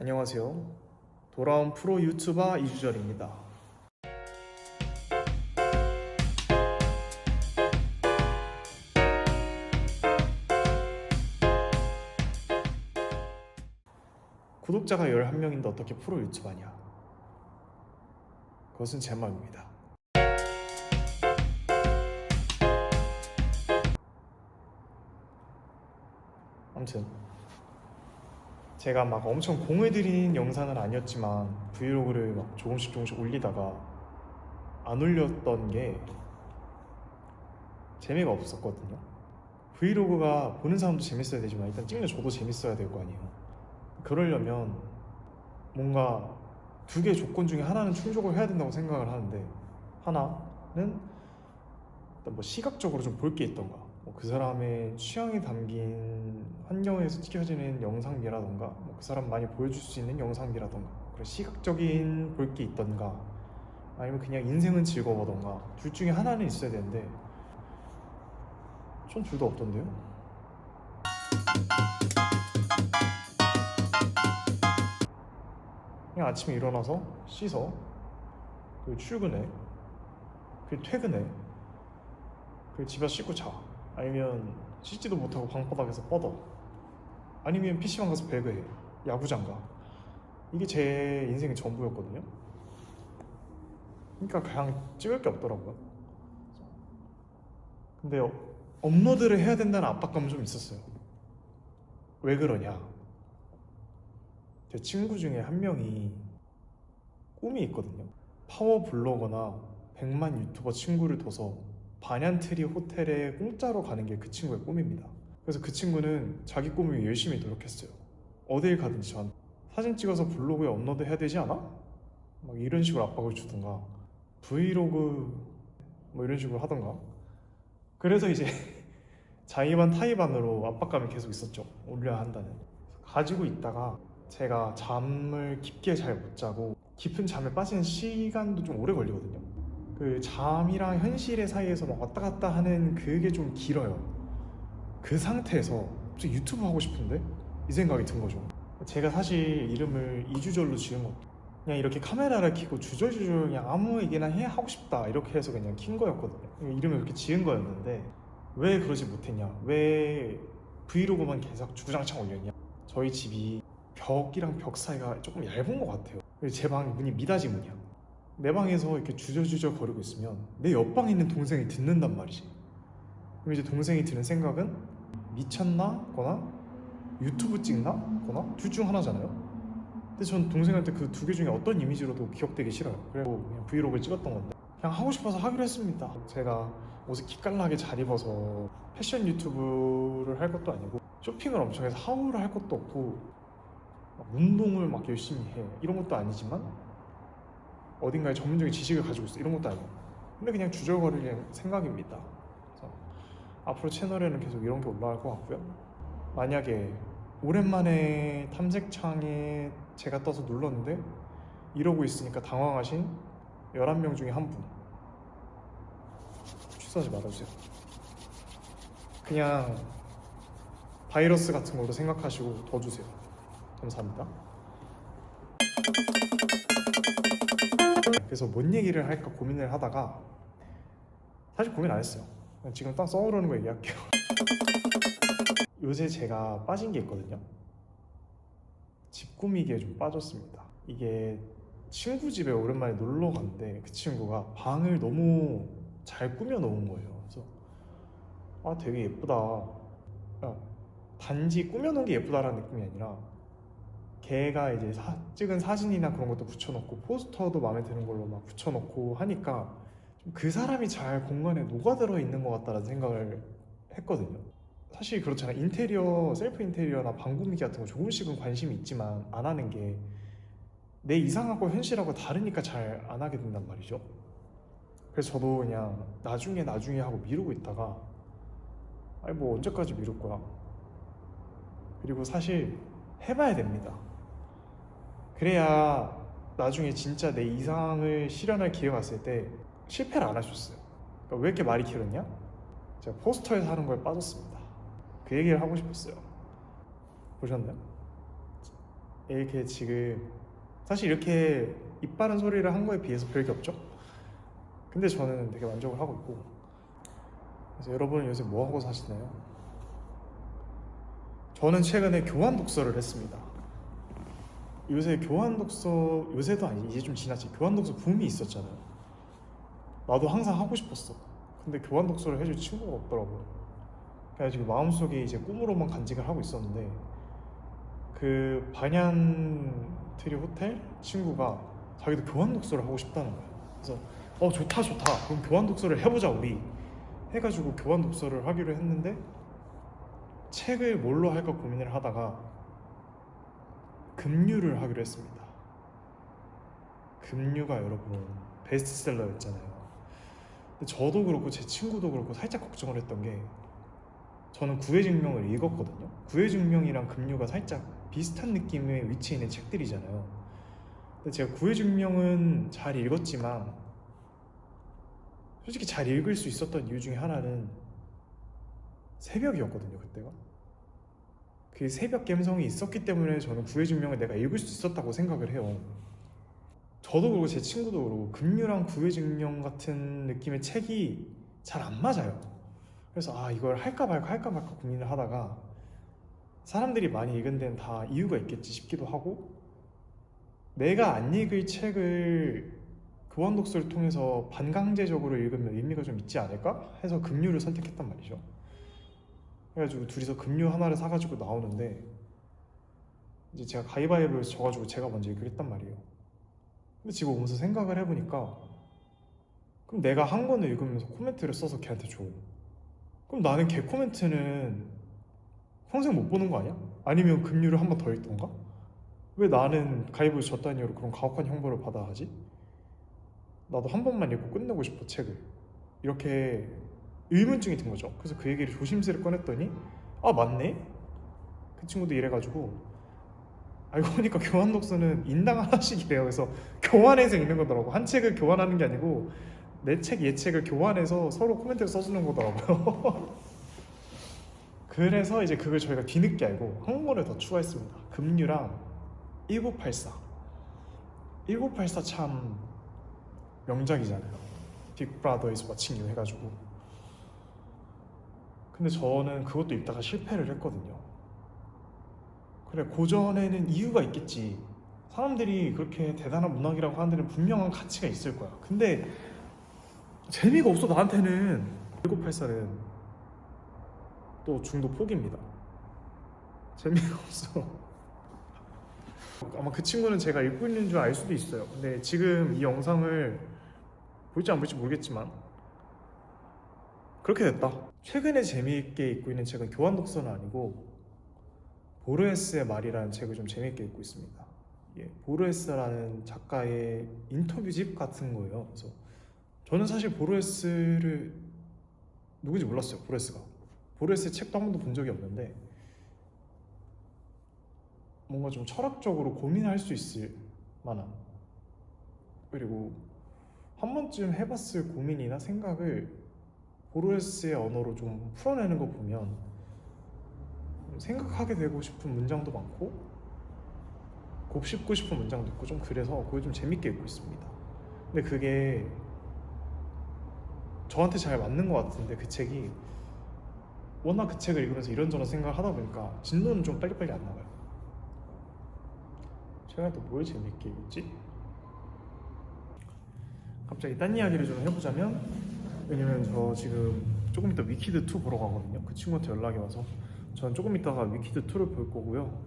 안녕하세요. 돌아온 프로 유튜버 이주절입니다. 구독자가 11명인데 어떻게 프로 유튜버냐? 그것은 제 말입니다. 아무튼 제가 막 엄청 공을 들이는 영상은 아니었지만 브이로그를 막 조금씩 올리다가 안 올렸던 게 재미가 없었거든요. 브이로그가 보는 사람도 재밌어야 되지만 일단 찍는 저도 재밌어야 될 거 아니에요. 그러려면 뭔가 두 개의 조건 중에 하나는 충족을 해야 된다고 생각을 하는데, 하나는 일단 뭐 시각적으로 좀 볼 게 있던가, 그 사람의 취향이 담긴 환경에서 찍혀지는 영상미라던가, 그 사람 많이 보여줄 수 있는 영상미라던가, 그런 시각적인 볼 게 있던가, 아니면 그냥 인생은 즐거워던가, 둘 중에 하나는 있어야 되는데 전 둘 다 없던데요. 그냥 아침에 일어나서 씻어, 그리고 출근해, 그리고 퇴근해, 그리고 집에 씻고 자. 아니면 씻지도 못하고 방바닥에서 뻗어. 아니면 PC방 가서 배그해, 야구장 가. 이게 제 인생의 전부였거든요. 그러니까 그냥 찍을 게 없더라고요. 근데 업로드를 해야 된다는 압박감은 좀 있었어요. 왜 그러냐? 제 친구 중에 한 명이 꿈이 있거든요. 파워 블로거나 100만 유튜버 친구를 둬서 반얀트리 호텔에 공짜로 가는 게 그 친구의 꿈입니다. 그래서 그 친구는 자기 꿈을 위해 열심히 노력했어요. 어딜 가든지 저한테 사진 찍어서 블로그에 업로드 해야 되지 않아? 막 이런 식으로 압박을 주던가, 브이로그 뭐 이런 식으로 하던가. 그래서 이제 자의반 타의반으로 압박감이 계속 있었죠. 올려야 한다는. 가지고 있다가 제가 잠을 깊게 잘 못 자고 깊은 잠에 빠지는 시간도 좀 오래 걸리거든요. 그 잠이랑 현실의 사이에서 막 왔다 갔다 하는 그게 좀 길어요. 그 상태에서 갑자기 유튜브 하고 싶은데? 이 생각이 든 거죠. 제가 사실 이름을 이주절로 지은 것도 그냥 이렇게 카메라를 켜고 주절주절 그냥 아무 얘기나 해 하고 싶다 이렇게 해서 그냥 킨 거였거든요. 이름을 그렇게 지은 거였는데 왜 그러지 못했냐, 왜 브이로그만 계속 주구장창 올렸냐. 저희 집이 벽이랑 벽 사이가 조금 얇은 것 같아요. 제 방 문이 미닫이 문이야. 내 방에서 이렇게 주저주저 거리고 있으면 내 옆방에 있는 동생이 듣는단 말이지. 그럼 이제 동생이 드는 생각은 미쳤나? 거나 유튜브 찍나? 거나 둘 중 하나잖아요. 근데 전 동생한테 그 두 개 중에 어떤 이미지로도 기억되기 싫어요. 그래서 그냥 브이로그를 찍었던 건데 그냥 하고 싶어서 하기로 했습니다. 제가 옷을 기깔나게 잘 입어서 패션 유튜브를 할 것도 아니고 쇼핑을 엄청 해서 하울을 할 것도 없고 막 운동을 막 열심히 해 이런 것도 아니지만 어딘가에 전문적인 지식을 가지고 있어 이런 것도 아니고, 근데 그냥 주저거릴 생각입니다. 그래서 앞으로 채널에는 계속 이런 게 올라갈 것 같고요. 만약에 오랜만에 탐색창에 제가 떠서 눌렀는데 이러고 있으니까 당황하신 11명 중에 한 분 취소하지 말아주세요. 그냥 바이러스 같은 걸로 생각하시고 더 주세요. 감사합니다. 그래서 뭔 얘기를 할까 고민을 하다가 사실 고민 안 했어요. 그냥 지금 딱 써오르는 거 얘기할게요. 요새 제가 빠진 게 있거든요. 집 꾸미기에 좀 빠졌습니다. 이게 친구 집에 오랜만에 놀러 갔는데 그 친구가 방을 너무 잘 꾸며 놓은 거예요. 그래서 되게 예쁘다. 단지 꾸며 놓은 게 예쁘다라는 느낌이 아니라 걔가 이제 찍은 사진이나 그런 것도 붙여놓고 포스터도 마음에 드는 걸로 막 붙여놓고 하니까 좀 그 사람이 잘 공간에 녹아들어 있는 것 같다는 생각을 했거든요. 사실 그렇잖아요. 인테리어, 셀프 인테리어나 방 꾸미기 같은 거 조금씩은 관심이 있지만 안 하는 게 내 이상하고 현실하고 다르니까 잘 안 하게 된단 말이죠. 그래서 저도 그냥 나중에 하고 미루고 있다가 아니 뭐 언제까지 미룰 거야. 그리고 사실 해봐야 됩니다. 그래야 나중에 진짜 내 이상을 실현할 기회가 왔을 때 실패를 안 하셨어요. 그러니까 왜 이렇게 말이 길었냐? 제가 포스터에서 하는 거에 빠졌습니다. 그 얘기를 하고 싶었어요. 보셨나요? 이렇게 지금 사실 이렇게 입 바른 소리를 한 거에 비해서 별게 없죠. 근데 저는 되게 만족을 하고 있고. 그래서 여러분은 요새 뭐 하고 사시나요? 저는 최근에 교환 독서를 했습니다. 요새 교환 독서, 요새도 아니 이제 좀 지났지, 교환 독서 붐이 있었잖아요. 나도 항상 하고 싶었어. 근데 교환 독서를 해줄 친구가 없더라고요. 그래가지고 마음속에 이제 꿈으로만 간직을 하고 있었는데, 그 반얀트리 호텔 친구가 자기도 교환 독서를 하고 싶다는 거야. 그래서 좋다 좋다, 그럼 교환 독서를 해보자 우리 해가지고 교환 독서를 하기로 했는데, 책을 뭘로 할까 고민을 하다가 급류를 하기로 했습니다. 급류가 여러분 베스트셀러였잖아요. 근데 저도 그렇고 제 친구도 그렇고 살짝 걱정을 했던 게, 저는 구해증명을 읽었거든요. 구해증명이랑 급류가 살짝 비슷한 느낌의 위치에 있는 책들이잖아요. 근데 제가 구해증명은 잘 읽었지만 솔직히 잘 읽을 수 있었던 이유 중에 하나는 새벽이었거든요. 그때가 그 새벽 감성이 있었기 때문에 저는 구해증명을 내가 읽을 수 있었다고 생각을 해요. 저도 그렇고 제 친구도 그렇고 급류랑 구해증명 같은 느낌의 책이 잘 안 맞아요. 그래서 이걸 할까 말까 고민을 하다가, 사람들이 많이 읽은 데는 다 이유가 있겠지 싶기도 하고, 내가 안 읽을 책을 교환 독서를 통해서 반강제적으로 읽으면 의미가 좀 있지 않을까 해서 급류를 선택했단 말이죠. 그래가지고 둘이서 급류 하나를 사가지고 나오는데, 이제 제가 가위바위보에서 져가지고 제가 먼저 읽기로 했단 말이에요. 근데 집에 오면서 생각을 해보니까, 그럼 내가 한 권을 읽으면서 코멘트를 써서 걔한테 줘. 그럼 나는 걔 코멘트는 평생 못 보는 거 아니야? 아니면 급류를 한 번 더 읽던가? 왜 나는 가위바위보 졌다는 이유로 그런 가혹한 형벌을 받아야 하지? 나도 한 번만 읽고 끝내고 싶어 책을. 이렇게 의문증이 든 거죠. 그래서 그 얘기를 조심스레 꺼냈더니 맞네? 그 친구도 이래가지고, 알고 보니까 교환 독서는 인당 하나씩이래요. 그래서 교환해서 읽는 거더라고. 한 책을 교환하는 게 아니고 내 책, 얘 책을 교환해서 서로 코멘트를 써주는 거더라고요. 그래서 이제 그걸 저희가 뒤늦게 알고 한 권을 더 추가했습니다. 급류랑 1984. 1984 참 명작이잖아요. 빅 브라더 이즈 워칭 유 해가지고. 근데 저는 그것도 읽다가 실패를 했거든요. 그래, 고전에는 이유가 있겠지. 사람들이 그렇게 대단한 문학이라고 하는 데는 분명한 가치가 있을 거야. 근데 재미가 없어 나한테는. 1984는 또 중도 포기입니다. 재미가 없어. 아마 그 친구는 제가 읽고 있는 줄 알 수도 있어요. 근데 지금 이 영상을 볼지 안 볼지 모르겠지만 그렇게 됐다. 최근에 재미있게 읽고 있는 책은 교환 독서는 아니고 보르헤스의 말이라는 책을 좀 재미있게 읽고 있습니다. 보르헤스라는 작가의 인터뷰집 같은 거예요. 그래서 저는 사실 보르헤스를 누군지 몰랐어요. 보르헤스의 책도 한 번도 본 적이 없는데, 뭔가 좀 철학적으로 고민할 수 있을 만한, 그리고 한 번쯤 해봤을 고민이나 생각을 보르헤스의 언어로 좀 풀어내는 거 보면 생각하게 되고 싶은 문장도 많고 곱씹고 싶은 문장도 있고, 좀 그래서 그걸 좀 재밌게 읽고 있습니다. 근데 그게 저한테 잘 맞는 것 같은데, 그 책이 워낙 그 책을 읽으면서 이런저런 생각을 하다 보니까 진도는 좀 빨리빨리 안 나와요. 최근에 또 뭘 재밌게 읽었지? 갑자기 딴 이야기를 좀 해보자면, 왜냐면 저 지금 조금 이따 위키드 2 보러 가거든요. 그 친구한테 연락이 와서 저는 조금 이따가 위키드 2를 볼 거고요.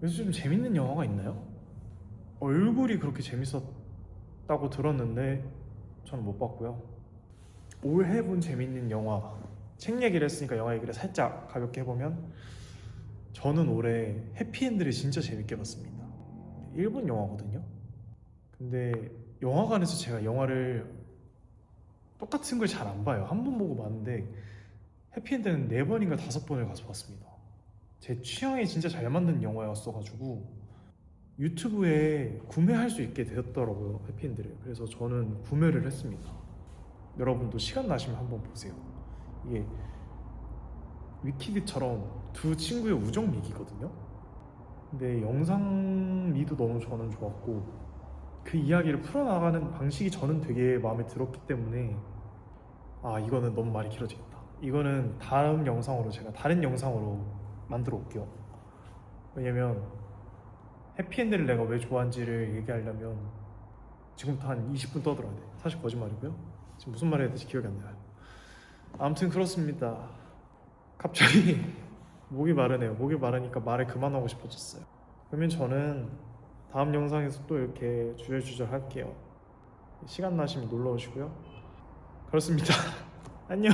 요새 좀 재밌는 영화가 있나요? 얼굴이 그렇게 재밌었다고 들었는데 저는 못 봤고요. 올해 본 재밌는 영화, 책 얘기를 했으니까 영화 얘기를 살짝 가볍게 해보면, 저는 올해 해피엔드를 진짜 재밌게 봤습니다. 일본 영화거든요. 근데 영화관에서 제가 영화를 똑같은 걸 잘 안 봐요. 한 번 보고 마는데 해피엔드는 4번인가 5번을 가서 봤습니다. 제 취향에 진짜 잘 맞는 영화였어가지고 유튜브에 구매할 수 있게 되었더라고요, 해피엔드를. 그래서 저는 구매를 했습니다. 여러분도 시간 나시면 한번 보세요. 이게 위키드처럼 두 친구의 우정 미기거든요. 근데 영상 미도 너무 저는 좋았고 그 이야기를 풀어나가는 방식이 저는 되게 마음에 들었기 때문에 아 이거는 너무 말이 길어지겠다. 이거는 다음 영상으로 제가 다른 영상으로 만들어 올게요. 왜냐면 해피엔드를 내가 왜 좋아하는지를 얘기하려면 지금부터 한 20분 떠들어야 돼. 사실 거짓말이고요. 지금 무슨 말 해야 될지 기억이 안 나요. 아무튼 그렇습니다. 갑자기 목이 마르네요. 목이 마르니까 말을 그만하고 싶어졌어요. 그러면 저는 다음 영상에서 또 이렇게 주절주절 할게요. 시간 나시면 놀러 오시고요. 그렇습니다. 안녕.